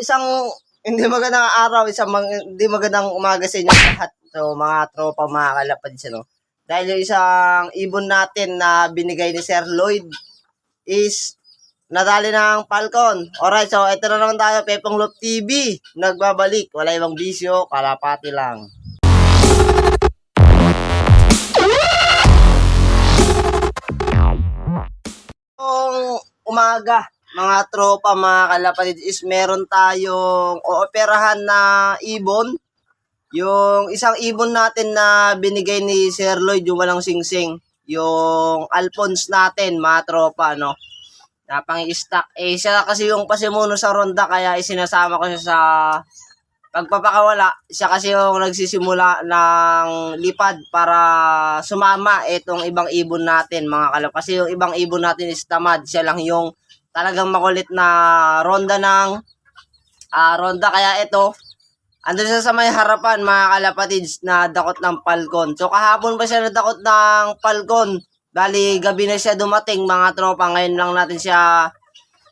isang hindi magandang araw, hindi magandang umaga sa inyo lahat. So, mga tropa, mga kalapad siya, no? Dahil yung isang ibon natin na binigay ni Sir Lloyd is nadali ng Falcon. Alright, so ito na naman tayo, Pepong Love TV. Nagbabalik, wala ibang bisyo, kalapati lang. Yung umaga, mga tropa, mga kalapatid, is meron tayong ooperahan na ibon. Yung isang ibon natin na binigay ni Sir Lloyd, yung walang singsing. Yung Alphonse natin, mga tropa, no? Na pang-i-stock. Eh, siya kasi yung pasimuno sa ronda, kaya isinasama ko siya sa pagpapakawala. Siya kasi yung nagsisimula ng lipad para sumama itong ibang ibon natin, mga kalap. Kasi yung ibang ibon natin is tamad. Siya lang yung talagang makulit na ronda ng ronda. Kaya ito, andun siya sa may harapan, mga kalapatids, na dakot ng Falcon. So kahapon pa siya nadakot ng Falcon. Bali, gabi na siya dumating, mga tropa. Ngayon lang natin siya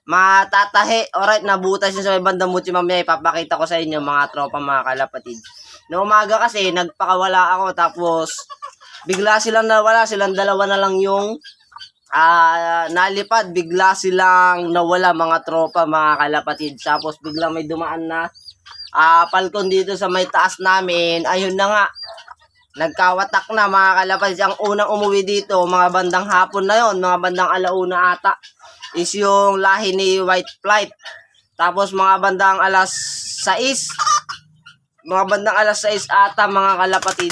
matatahi. Alright, nabutas siya sa may bandang muti. Mamaya ipapakita ko sa inyo, mga tropa, mga kalapatid. No umaga kasi, nagpakawala ako. Tapos, bigla silang nawala. Silang dalawa na lang yung nalipad. Bigla silang nawala, mga tropa, mga kalapatid. Tapos, biglang may dumaan na Falcon dito sa may taas namin. Ayun na nga. Nagkawatak na, mga kalapatid. Ang unang umuwi dito, mga bandang hapon na yon, mga bandang alauna ata, is yung lahi ni White Flight. Tapos mga bandang alas 6, ata, mga kalapatid.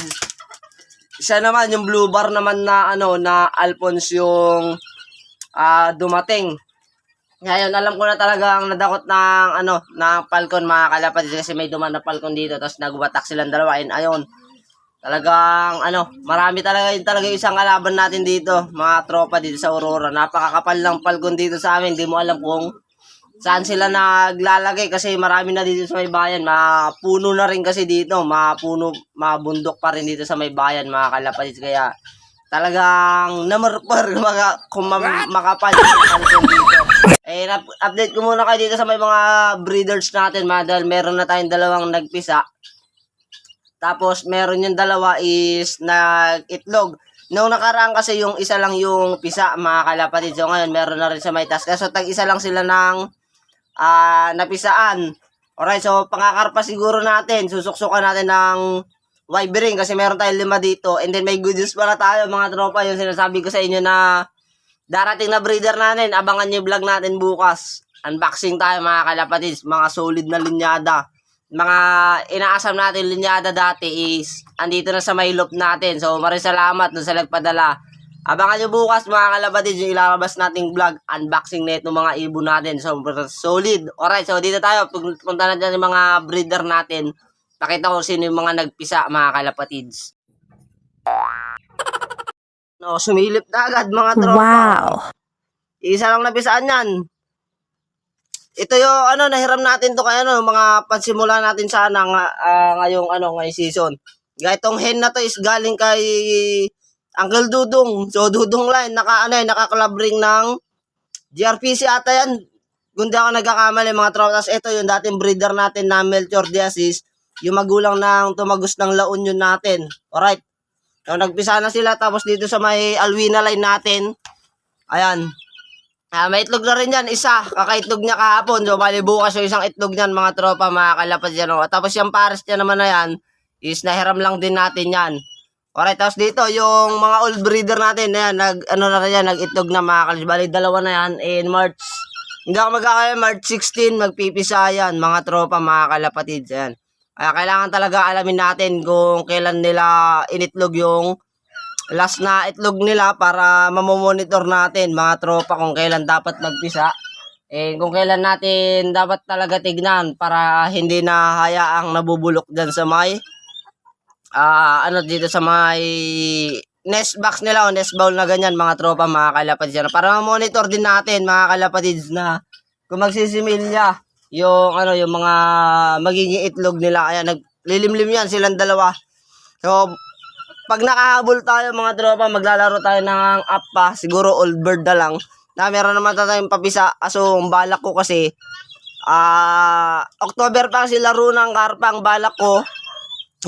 Isa naman, yung blue bar naman na na Alphonse yung dumating. Ngayon, alam ko na talaga ang nadakot ng ng Falcon, mga kalapatid, kasi may duman na Falcon dito, tapos nagwatak silang dalawa. Ayun, talagang marami talaga yung isang kalaban natin dito, mga tropa, dito sa Aurora. Napakakapal ng Falcon dito sa amin. Hindi mo alam kung saan sila naglalagay kasi marami na dito sa may bayan. Mapuno na rin kasi dito, mabundok pa rin dito sa may bayan, mga kalapatid. Kaya talagang namarpar kung makapal yung Falcon dito. Eh, update ko muna kayo dito sa may mga breeders natin, dahil meron na tayong dalawang nagpisa. Tapos, meron yung dalawa is nag-itlog. Noong nakaraan kasi yung isa lang yung pisa, mga kalapatid. So, ngayon, meron na rin sa may task. So, tag-isa lang sila ng napisaan. Alright, so, pangakarpa siguro natin. Susuksukan natin ng wibering kasi meron tayong 5 dito. And then, may good news pala tayo, mga tropa. Yung sinasabi ko sa inyo na darating na breeder natin. Abangan nyo yung vlog natin bukas. Unboxing tayo, mga kalapatid. Mga solid na linyada. Mga inaasam natin linyada dati is andito na sa may loop natin. So maraming salamat dun sa nagpadala. Abangan nyo bukas, mga kalapatid, yung ilalabas nating vlog, unboxing na itong mga ibon natin. So solid. Alright, so dito tayo. Punta na dyan yung mga breeder natin. Pakita ko sino yung mga nagpisa, mga kalapatids. No, sumilip na agad, mga tropa. Wow! Isa lang napisaan yan. Ito yung nahiram natin to kaya mga pansimula natin sana ngayong season. Gaya itong hen na to is galing kay Uncle Dudong. So Dudong line naka-club ring ng GRPC ata yan. Kundi ako nagkakamali, mga tropa. Tapos ito yung dating breeder natin na Melchor Diaz, yung magulang ng tumagos ng La Union natin. Alright. So nagpisa na sila, tapos dito sa may Alwina line natin. Ayan. May itlog na rin yan, isa. Kakaitlog niya kahapon. So, bali bukas yung isang itlog niyan, mga tropa, mga kalapad yan. Tapos yung pares niya naman na yan, is nahiram lang din natin yan. Alright, tapos dito, yung mga old breeder natin, yan, na rin yan, nag-itlog na, mga kalapad. Bali, dalawa na yan, in March. Hindi ako magkakaya, March 16, magpipisa yan, mga tropa, mga kalapatid. Yan. Kaya kailangan talaga alamin natin kung kailan nila initlog yung last na itlog nila para mamomonitor natin, mga tropa, kung kailan dapat magpisa. Kung kailan natin dapat talaga tignan para hindi na hayaang nabubulok dyan sa may dito sa may nest box nila o nest bowl na ganyan, mga tropa, mga kalapatids yan. Para mamonitor din natin, mga kalapatids, na kung magsisimilya yung yung mga magiging itlog nila. Kaya naglilimlim yan silang dalawa. So pag nakahabol tayo, mga tropa, maglalaro tayo ng app pa. Siguro old bird na lang. Na meron naman tayong papisa. Aso, ang balak ko kasi, October pa kasi laro ng karpa. Ang balak ko,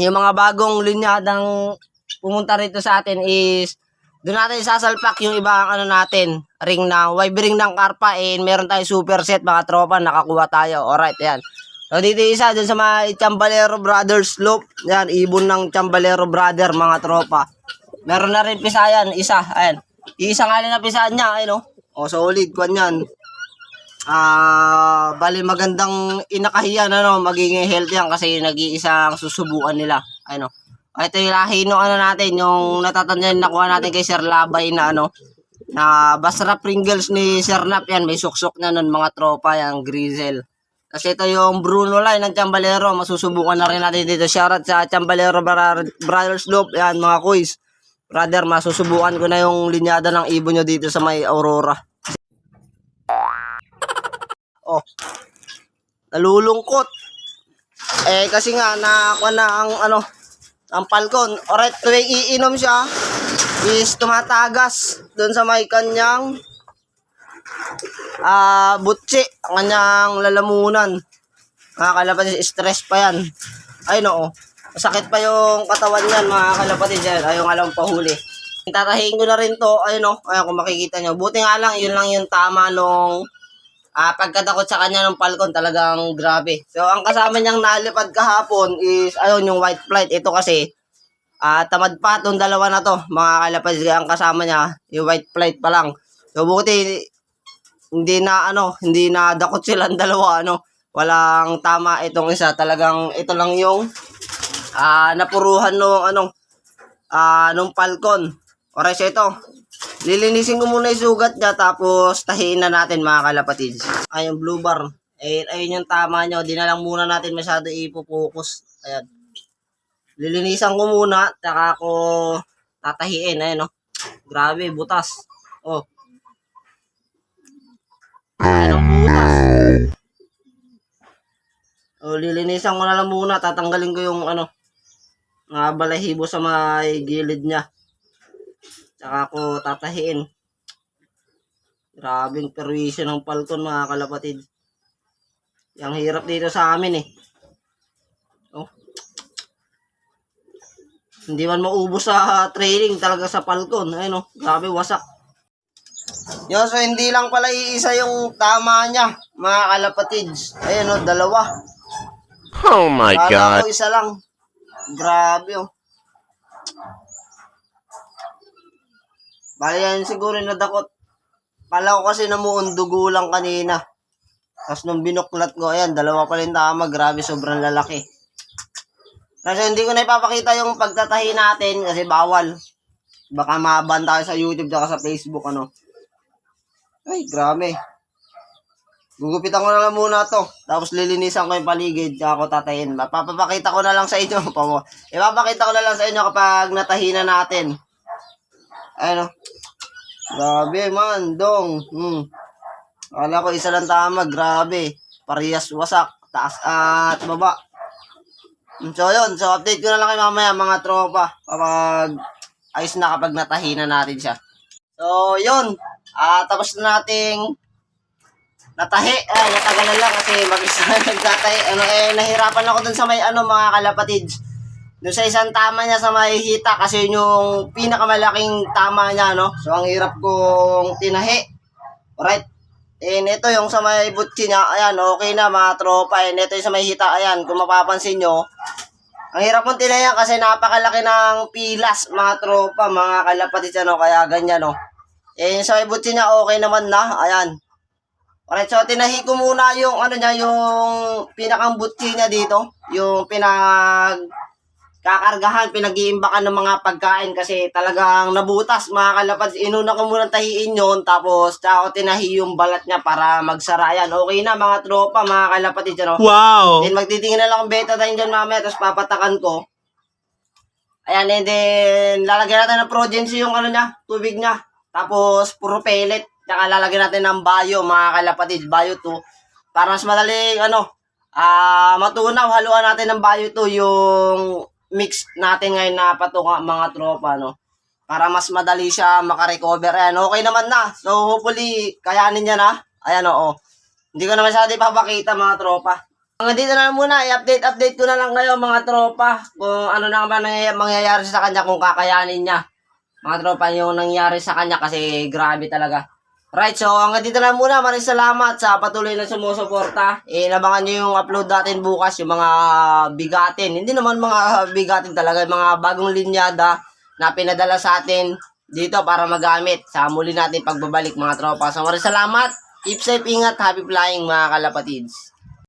yung mga bagong linyadang pumunta rito sa atin is doon natin sasalpak yung ibang ano natin, ring na wave ring ng karpa, and meron tayong super set mga tropa, nakakuha tayo. Alright, yan. So dito isa dun sa mga Chambalero Brothers Loop. Yan, ibon ng Chambalero Brother mga tropa. Meron na rin pisayan, isa. Ayan. Isa nga lang na pisayan niya, ayun o. Solid, kwan yan. Bali magandang inakahiyan, magiging healthy yan kasi nag-iisang susubukan nila. Ayun o. Ito yung lahi no natin, yung natatandaan nakuha natin kay Sir Labay na na Basra Pringles ni Sir Nap yan. May suksok na nun mga tropa, yung grizzle. Kasi ito yung Bruno line ng Chambalero. Masusubukan na rin natin dito. Shoutout sa Chambalero Brothers Loop. Yan mga kuys. Brother, masusubukan ko na yung linyada ng ibon nyo dito sa may Aurora. Nalulungkot. Kasi nga nakuha na ang Falcon. Alright, tuwing iinom siya is tumatagas doon sa may kanyang butsi, kanyang lalamunan. Mga kalapatid, stress pa yan. Ay no, masakit pa yung katawan niyan mga kalapatid. Ayong alam pahuli. Tatahiin ko na rin to. Ayun o, ayun kung makikita nyo. Buti nga lang, yun lang yung tama nung pagkatakot sa kanya ng Falcon. Talagang grabe. So ang kasama niyang nalipad kahapon is ayun yung white flight. Ito kasi tamad pa itong dalawa na to mga kalapatid. Ang kasama niya yung white flight pa lang. So buti hindi na dakot silang dalawa, walang tama itong isa. Talagang ito lang yung napuruhan nung Falcon. Alright, so ito, lilinisin ko muna yung sugat niya, tapos tahiin na natin mga kalapatid. Yung blue bar, ayun yung tama nyo. Di na lang muna natin masyado ipopokus. Ayan, lilinisan ko muna, taka ko tatahiin. Ayan grabe, butas. Ayan ang butas. Lilinisan ko na lang muna. Tatanggalin ko yung balahibo sa may gilid niya. Tsaka ko tatahiin. Grabing perwisyo ng Falcon mga kalapatid. Yang hirap dito sa amin Hindi man maubos sa training talaga sa Falcon. Ayun grabe, wasak. So hindi lang pala iisa yung tama niya mga kalapatids. Ayun dalawa. Oh my God. Kala ko isa lang. Grabe Bali yan siguro nadakot. Kala ko kasi namuon dugo lang kanina. Tapos nung binuklat ko, ayan, dalawa pa rin tama. Grabe, sobrang lalaki. Kasi hindi ko na ipapakita yung pagtatahi natin kasi bawal. Baka maban tayo sa YouTube at sa Facebook, Ay, grabe. Gugupitan ko na lang muna to. Tapos lilinisan ko yung paligid. Tsaka ako tatahin. Papapakita ko na lang sa inyo. Ipapakita ko na lang sa inyo kapag natahi na natin. Ayun Grabe man, dong. Akala ko isa lang tama. Grabe. Parehas wasak. Taas at baba. So yun. So update ko na lang kayo mamaya mga tropa. Kapag ayos na kapag natahi na natin siya. So yun. Tapos na nating natahi. Natagal na lang kasi mag-isa nagtatahi. Nahirapan ako dun sa may mga kalapatids. Doon sa isang tama niya sa may hita kasi yung pinakamalaking tama niya, So ang hirap kong tinahi. Alright. Ito yung sa may butsi niya. Ayan, okay na mga tropa. Ito yung sa may hita. Ayan, kung mapapansin nyo. Ang hirap kong tinahi kasi napakalaki ng pilas mga tropa, mga kalapatids, kaya ganyan, sa may butsi niya, okay naman na. Ayan. Alright, so tinahi ko muna yung yung pinakang butsi niya dito. Yung kakargahan, pinag-iimbakan ng mga pagkain kasi talagang nabutas mga kalapad. Inuna ko muna tahiin yun, tapos tsaka tinahi yung balat niya para magsara. Yan, okay na mga tropa, mga kalapad. Wow! Then magtitingin na lang ang betadine dyan mamaya, tapos papatakan ko. Ayan, and then lalagyan natin ng Progency yung tubig niya. Tapos puro pellet, tsaka lalagyan natin ng Bayo mga kalapatid, Bayo 2. Para mas madaling matunaw, haluan natin ng Bayo 2 yung mix natin ngayon na patunga mga tropa, para mas madali siya makarecover. Ayan, okay naman na. So hopefully kayanin niya na. Ayan, Hindi ko na masyado ipapakita mga tropa. Hanggang dito na lang muna, i-update ko na lang kayo mga tropa kung ano na ba mangyayari sa kanya, kung kakayanin niya. Mga tropa, yung nangyari sa kanya kasi grabe talaga. Right, so hanggang dito na lang muna. Maraming salamat sa patuloy na sumusuporta. Inabangan nyo yung upload natin bukas, yung mga bigatin. Hindi naman mga bigatin talaga, yung mga bagong linyada na pinadala sa atin dito para magamit sa muli natin pagbabalik mga tropa. So maraming salamat. Keep safe, ingat, happy flying mga kalapatids.